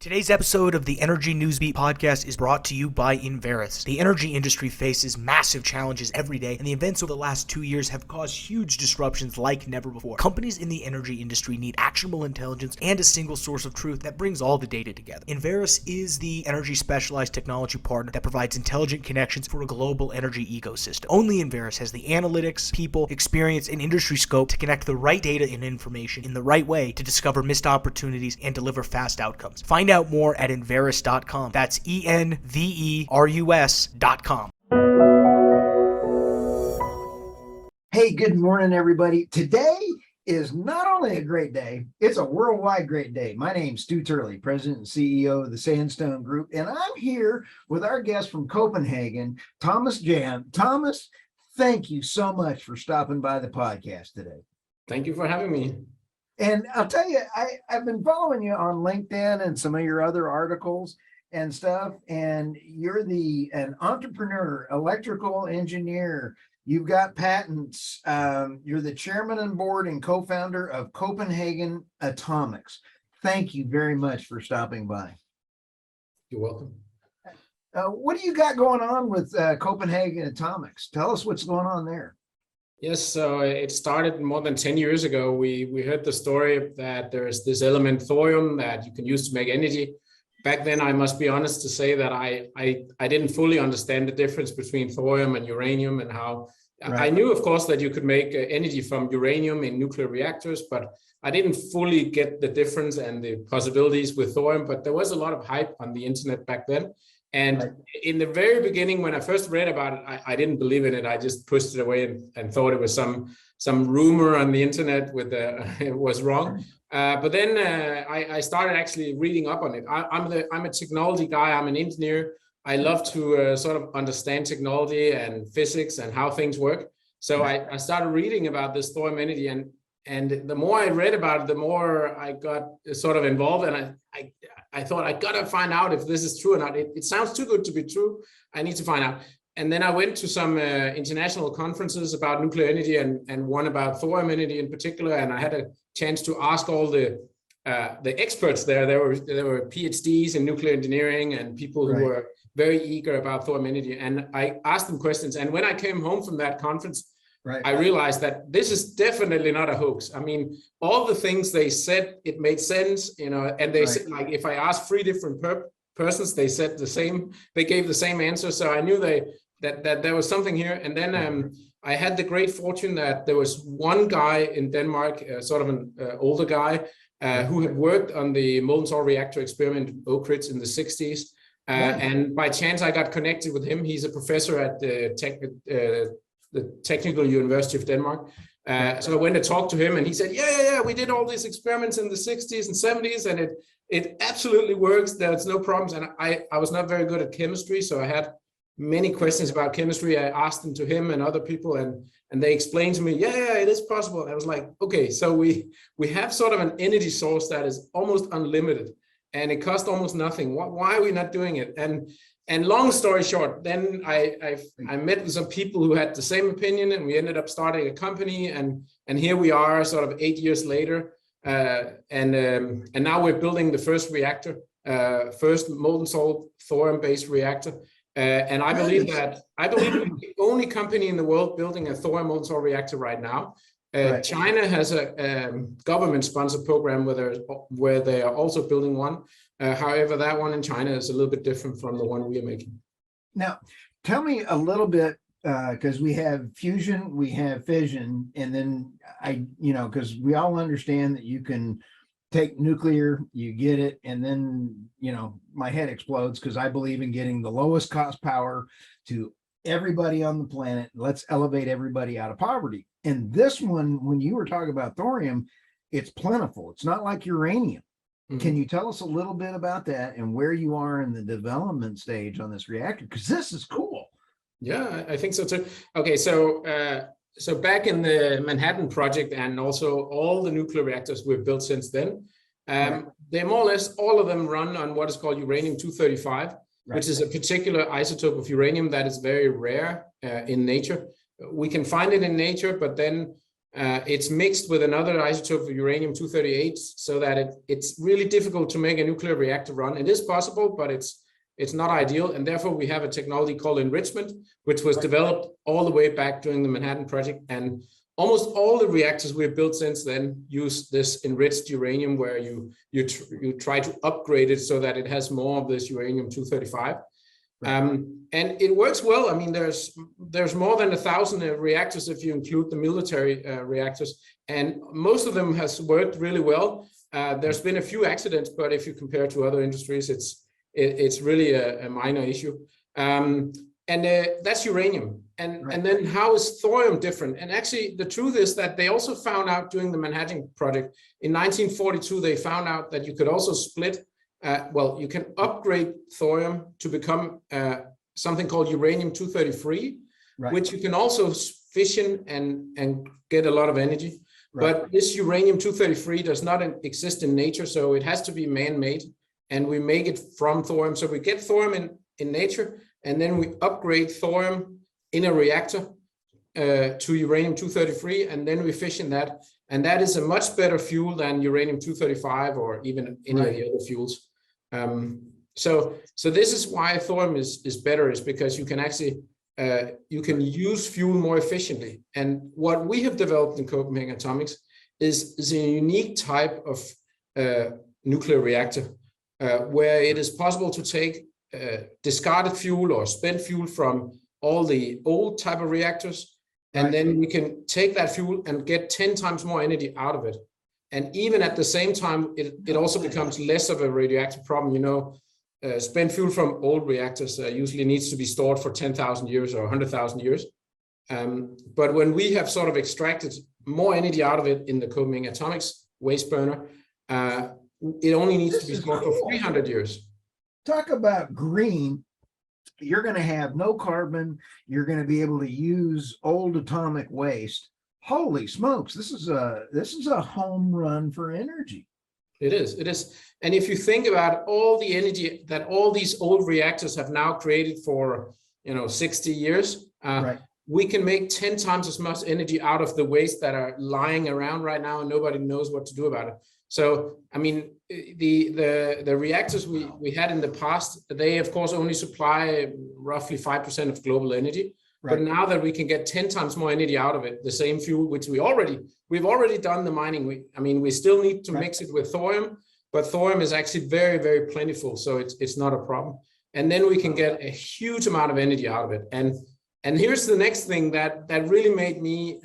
Today's episode of the Energy Newsbeat podcast is brought to you by Enverus. The energy industry faces massive challenges every day, and the events over the last 2 years have caused huge disruptions like never before. Companies in the energy industry need actionable intelligence and a single source of truth that brings all the data together. Enverus is the energy specialized technology partner that provides intelligent connections for a global energy ecosystem. Only Enverus has the analytics, people, experience, and industry scope to connect the right data and information in the right way to discover missed opportunities and deliver fast outcomes. Find out more at Enverus.com. That's ENVERUS.com. Hey, good morning, everybody. Today is not only a great day, it's a worldwide great day. My name's Stu Turley, President and CEO of the Sandstone Group, and I'm here with our guest from Copenhagen, Thomas Jam. Thomas, thank you so much for stopping by the podcast today. Thank you for having me. And I'll tell you, I've been following you on LinkedIn and some of your other articles and stuff, and you're an entrepreneur, electrical engineer. You've got patents. You're the chairman and board and co-founder of Copenhagen Atomics. Thank you very much for stopping by. You're welcome. What do you got going on with Copenhagen Atomics? Tell us what's going on there. Yes, so it started more than 10 years ago. We heard the story that there's this element thorium that you can use to make energy. Back then, I must be honest to say that I didn't fully understand the difference between thorium and uranium and how I knew, of course, that you could make energy from uranium in nuclear reactors, but I didn't fully get the difference and the possibilities with thorium. But there was a lot of hype on the internet back then. And in the very beginning, when I first read about it, I didn't believe in it. I just pushed it away and thought it was some rumor on the internet with it was wrong. But then I started actually reading up on it. I'm a technology guy. I'm an engineer. I love to sort of understand technology and physics and how things work. So I started reading about this thorium energy, and the more I read about it, the more I got sort of involved, and I thought I gotta find out if this is true or not. It sounds too good to be true. I need to find out. And then I went to some international conferences about nuclear energy and one about thorium energy in particular. And I had a chance to ask all the experts there. There were PhDs in nuclear engineering and people who were very eager about thorium energy. And I asked them questions. And when I came home from that conference, I realized that this is definitely not a hoax. I mean, all the things they said, it made sense, and they said, like, if I asked 3 different persons, they said the same, they gave the same answer. So I knew that there was something here. And then I had the great fortune that there was one guy in Denmark, sort of an older guy, who had worked on the molten salt reactor experiment in Oak Ridge in the 60s. And by chance, I got connected with him. He's a professor at the Technical University of Denmark. So I went to talk to him and he said, yeah, we did all these experiments in the 60s and 70s and it absolutely works. There's no problems. And I was not very good at chemistry. So I had many questions about chemistry. I asked them to him and other people and they explained to me, yeah, it is possible. I was like, okay, so we have sort of an energy source that is almost unlimited and it costs almost nothing. Why are we not doing it? And long story short, then I met with some people who had the same opinion, and we ended up starting a company. And here we are, sort of 8 years later, and now we're building the first reactor, first molten salt thorium-based reactor. And I believe we're the only company in the world building a thorium molten salt reactor right now. China has a government-sponsored program where they are also building one. However, that one in China is a little bit different from the one we are making. Now, tell me a little bit, because we have fusion, we have fission, and then because we all understand that you can take nuclear, you get it, and then, my head explodes because I believe in getting the lowest cost power to everybody on the planet. Let's elevate everybody out of poverty. And this one, when you were talking about thorium, it's plentiful. It's not like uranium. Can you tell us a little bit about that and where you are in the development stage on this reactor? Because this is cool. Yeah, I think so too. Okay, so back in the Manhattan project and also all the nuclear reactors we've built since then, they more or less all of them run on what is called uranium-235, which is a particular isotope of uranium that is very rare in nature. We can find it in nature, but then It's mixed with another isotope of uranium-238, so that it's really difficult to make a nuclear reactor run. It is possible, but it's not ideal, and therefore we have a technology called enrichment, which was developed all the way back during the Manhattan Project, and almost all the reactors we've built since then use this enriched uranium, where you try to upgrade it so that it has more of this uranium-235. And it works well. I mean, there's more than 1,000 reactors if you include the military reactors, and most of them has worked really well. There's been a few accidents, but if you compare to other industries, it's really a minor issue. And that's uranium. And then how is thorium different? And actually, the truth is that they also found out during the Manhattan Project in 1942, they found out that you could also split. You can upgrade thorium to become something called uranium-233, which you can also fission and get a lot of energy. But this uranium-233 does not exist in nature, so it has to be man-made, and we make it from thorium. So we get thorium in nature, and then we upgrade thorium in a reactor to uranium-233, and then we fission that. And that is a much better fuel than uranium-235 or even any of the other fuels. So this is why thorium is better, is because you can actually you can use fuel more efficiently. And what we have developed in Copenhagen Atomics is a unique type of nuclear reactor where it is possible to take discarded fuel or spent fuel from all the old type of reactors, and then we can take that fuel and get 10 times more energy out of it. And even at the same time, it also becomes less of a radioactive problem. You know, spent fuel from old reactors usually needs to be stored for 10,000 years or 100,000 years. But when we have sort of extracted more energy out of it in the Copenhagen Atomics waste burner, it only needs to be stored for 300 years. Talk about green. You're going to have no carbon. You're going to be able to use old atomic waste. Holy smokes, this is a home run for energy. It is. And if you think about all the energy that all these old reactors have now created for, 60 years, we can make 10 times as much energy out of the waste that are lying around right now, and nobody knows what to do about it. So, I mean, the reactors we had in the past, they of course only supply roughly 5% of global energy. But now that we can get 10 times more energy out of it, the same fuel, which we've already done the mining. We still need to mix it with thorium, but thorium is actually very, very plentiful, so it's not a problem. And then we can get a huge amount of energy out of it. And here's the next thing that really made me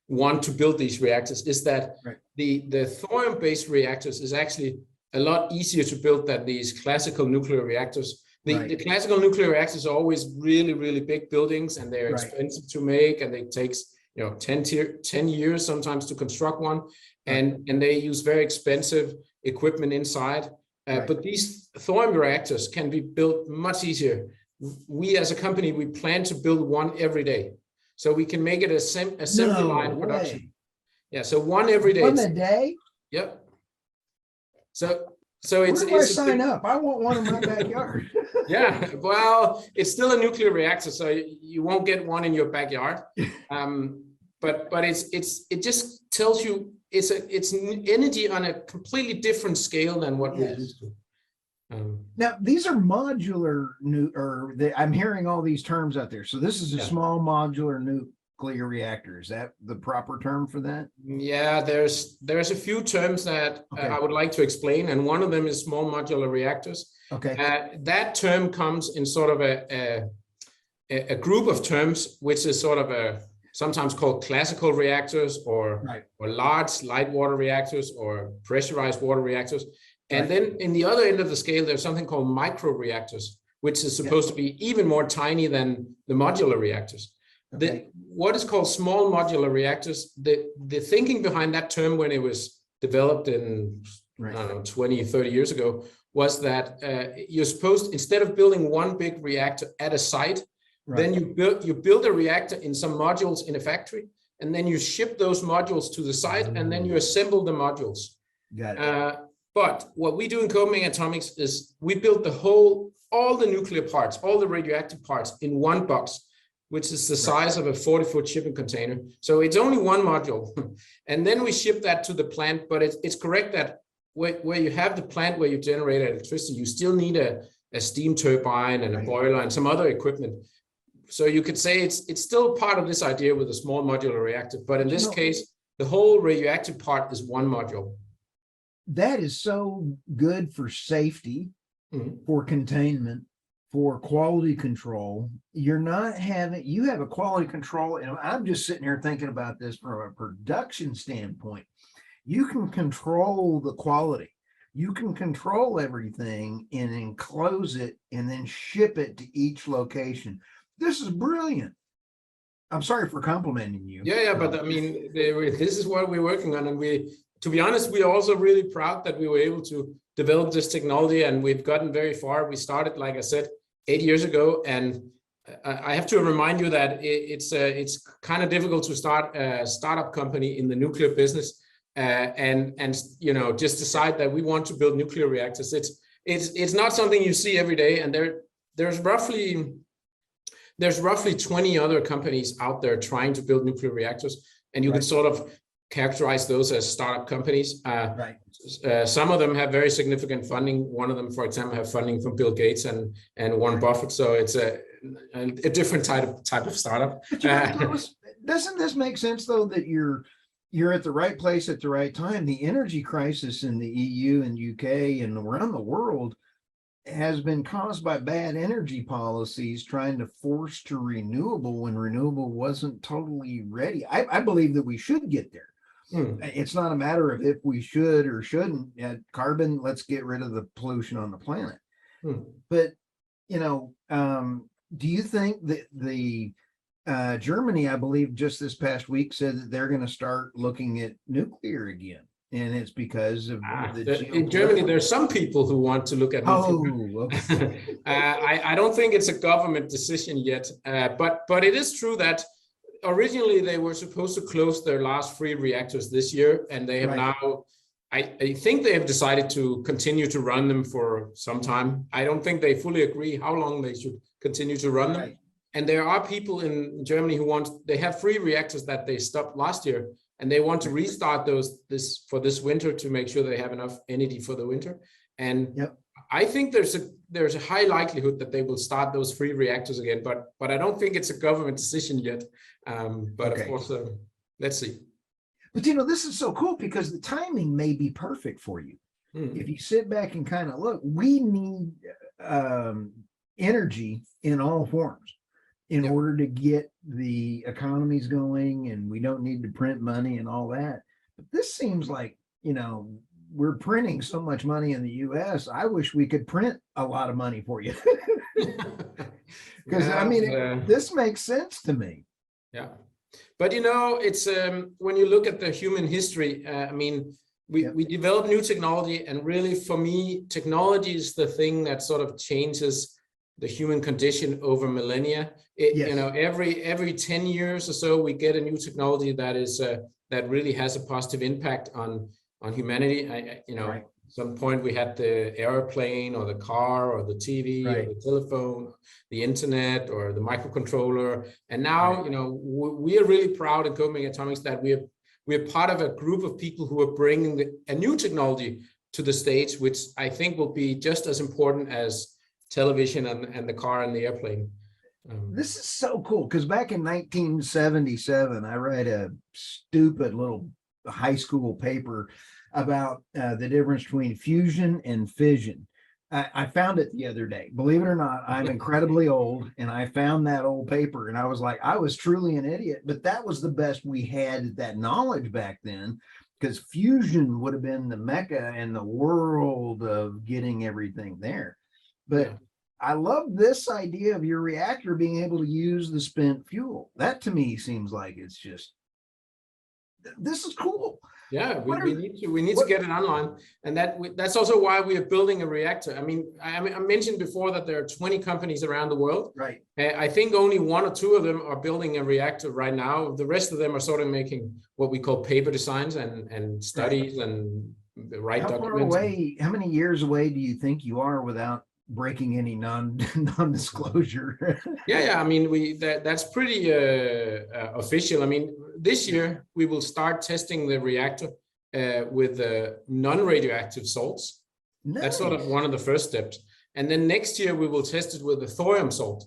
want to build these reactors, is that the thorium-based reactors is actually a lot easier to build than these classical nuclear reactors. The classical nuclear reactors are always really, really big buildings, and they're expensive to make, and it takes 10 years sometimes to construct one, and they use very expensive equipment inside. But these thorium reactors can be built much easier. We as a company, we plan to build one every day, so we can make it assembly line production. Yeah, so one every day. One a day? Yep. So it's. Where do I sign up? I want one in my backyard. Yeah, well, it's still a nuclear reactor, so you won't get one in your backyard. But it just tells you it's energy on a completely different scale than what we're used to. Now these are modular I'm hearing all these terms out there. So this is a small modular nuclear reactor. Is that the proper term for that? Yeah, there's a few terms that I would like to explain, and one of them is small modular reactors. Okay. That term comes in sort of a group of terms, which is sort of sometimes called classical reactors or large light water reactors or pressurized water reactors. And then in the other end of the scale, there's something called micro reactors, which is supposed to be even more tiny than the modular reactors. What is called small modular reactors, the thinking behind that term when it was developed in, 20, 30 years ago, was that you're supposed, instead of building one big reactor at a site, then you build a reactor in some modules in a factory, and then you ship those modules to the site, and then you assemble the modules. Got it. But what we do in Copenhagen Atomics is we build all the nuclear parts, all the radioactive parts in one box. which is the size of a 40-foot shipping container. So it's only one module. And then we ship that to the plant, but it's correct that where you have the plant where you generate electricity, you still need a steam turbine and a boiler and some other equipment. So you could say it's still part of this idea with a small modular reactor, but in this case, the whole radioactive part is one module. That is so good for safety, for containment, for quality control. You have a quality control, and I'm just sitting here thinking about this from a production standpoint. You can control the quality. You can control everything and enclose it and then ship it to each location. This is brilliant. I'm sorry for complimenting you. Yeah, but I mean, this is what we're working on. And to be honest, we are also really proud that we were able to develop this technology, and we've gotten very far. We started, like I said, 8 years ago. And I have to remind you that it's kind of difficult to start a startup company in the nuclear business and just decide that we want to build nuclear reactors. It's not something you see every day. And there's roughly 20 other companies out there trying to build nuclear reactors, and you can sort of characterize those as startup companies. Some of them have very significant funding. One of them, for example, have funding from Bill Gates and Warren Buffett. So it's a different type of startup. Doesn't this make sense, though, that you're at the right place at the right time? The energy crisis in the EU and UK and around the world has been caused by bad energy policies trying to force to renewable when renewable wasn't totally ready. I believe that we should get there. It's not a matter of if we should or shouldn't. Carbon, let's get rid of the pollution on the planet. But, do you think that the Germany, I believe just this past week, said that they're going to start looking at nuclear again? And it's because of in Germany, there's some people who want to look at nuclear. Okay. I don't think it's a government decision yet, but it is true that originally they were supposed to close their last 3 reactors this year, and they have now, I think they have decided to continue to run them for some time. I don't think they fully agree how long they should continue to run them. And there are people in Germany they have 3 reactors that they stopped last year, and they want to restart for this winter to make sure they have enough energy for the winter. And I think there's a high likelihood that they will start those 3 reactors again, but I don't think it's a government decision yet. But of course, let's see. But this is so cool because the timing may be perfect for you. If you sit back and kind of look, we need energy in all forms in order to get the economies going, and we don't need to print money and all that. But this seems like, we're printing so much money in the US. I wish we could print a lot of money for you. Because this makes sense to me. Yeah. But it's when you look at the human history, we develop new technology, and really for me, technology is the thing that sort of changes the human condition over millennia. Every 10 years or so, we get a new technology that really has a positive impact on humanity. At some point we had the airplane or the car or the TV or the telephone, the internet or the microcontroller. And now, we are really proud in Copenhagen Atomics that we're part of a group of people who are bringing a new technology to the stage, which I think will be just as important as television and the car and the airplane. This is so cool because back in 1977, I read a stupid little high school paper about the difference between fusion and fission. I found it the other day. Believe it or not, I'm incredibly old, and I found that old paper, and I was like, I was truly an idiot, but that was the best we had, that knowledge back then, because fusion would have been the mecca and the world of getting everything there. But I love this idea of your reactor being able to use the spent fuel. That to me seems like it's just, this is cool. Yeah, we need to get it online, and that's also why we are building a reactor. I mentioned before that there are 20 companies around the world. Right. I think only 1 or 2 of them are building a reactor right now. The rest of them are sort of making what we call paper designs and studies and the right documents. How many years away do you think you are without breaking any non-disclosure. Yeah. I mean, that's pretty official. I mean, this year we will start testing the reactor with non-radioactive salts. Nice. That's sort of one of the first steps. And then next year we will test it with the thorium salt.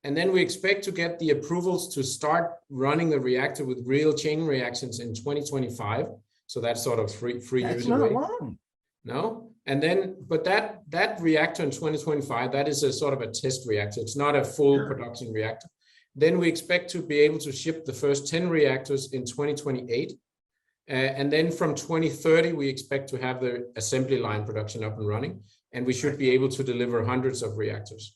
And then we expect to get the approvals to start running the reactor with real chain reactions in 2025. So that's sort of 3 years away. That's not long. No. And then, but that reactor in 2025, that is a sort of a test reactor. It's not a full production reactor. Then we expect to be able to ship the first 10 reactors in 2028. And then from 2030, we expect to have the assembly line production up and running, and we should be able to deliver hundreds of reactors.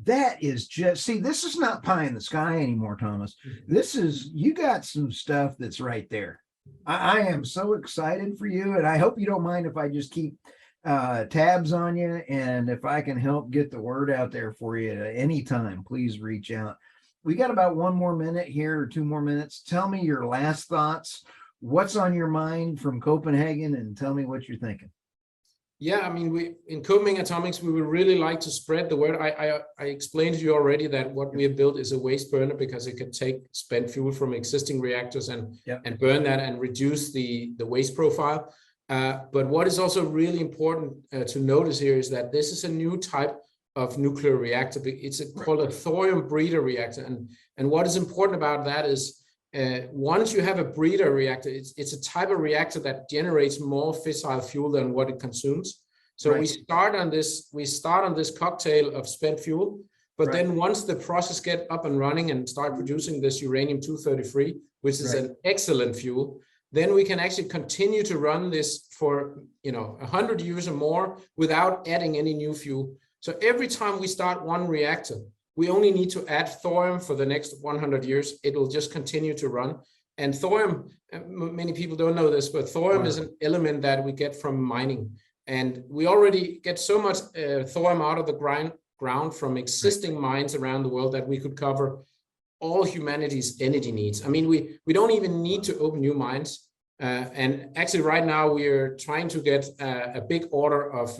That is just, see, this is not pie in the sky anymore, Thomas. This is, you got some stuff that's right there. I am so excited for you, and I hope you don't mind if I just keep tabs on you, and if I can help get the word out there for you at any time, please reach out. We got about 1 more minute here, or 2 more minutes. Tell me your last thoughts. What's on your mind from Copenhagen, and tell me what you're thinking. Yeah, I mean, we in Copenhagen Atomics, we would really like to spread the word. I explained to you already that what we have built is a waste burner, because it can take spent fuel from existing reactors and burn that and reduce the waste profile. But what is also really important to notice here is that this is a new type of nuclear reactor. It's called a thorium breeder reactor. And what is important about that is once you have a breeder reactor, it's a type of reactor that generates more fissile fuel than what it consumes. So we start on this cocktail of spent fuel, but then once the process get up and running and start producing this uranium-233, which is an excellent fuel, then we can actually continue to run this for 100 years or more without adding any new fuel. So every time we start one reactor, we only need to add thorium for the next 100 years. It will just continue to run. And thorium, many people don't know this, but thorium is an element that we get from mining. And we already get so much thorium out of the ground from existing mines around the world that we could cover all humanity's energy needs. I mean, we don't even need to open new mines. And actually right now we're trying to get a big order of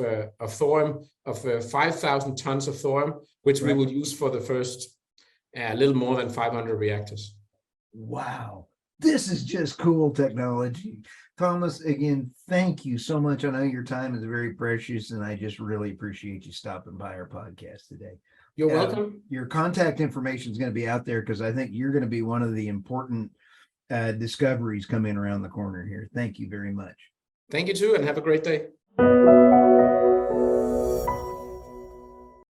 thorium, of 5,000 tons of thorium, which we will use for the first a little more than 500 reactors. Wow. This is just cool technology. Thomas, again, thank you so much. I know your time is very precious, and I just really appreciate you stopping by our podcast today. You're welcome. Your contact information is going to be out there, because I think you're going to be one of the important discoveries coming around the corner here. Thank you very much. Thank you too, and have a great day.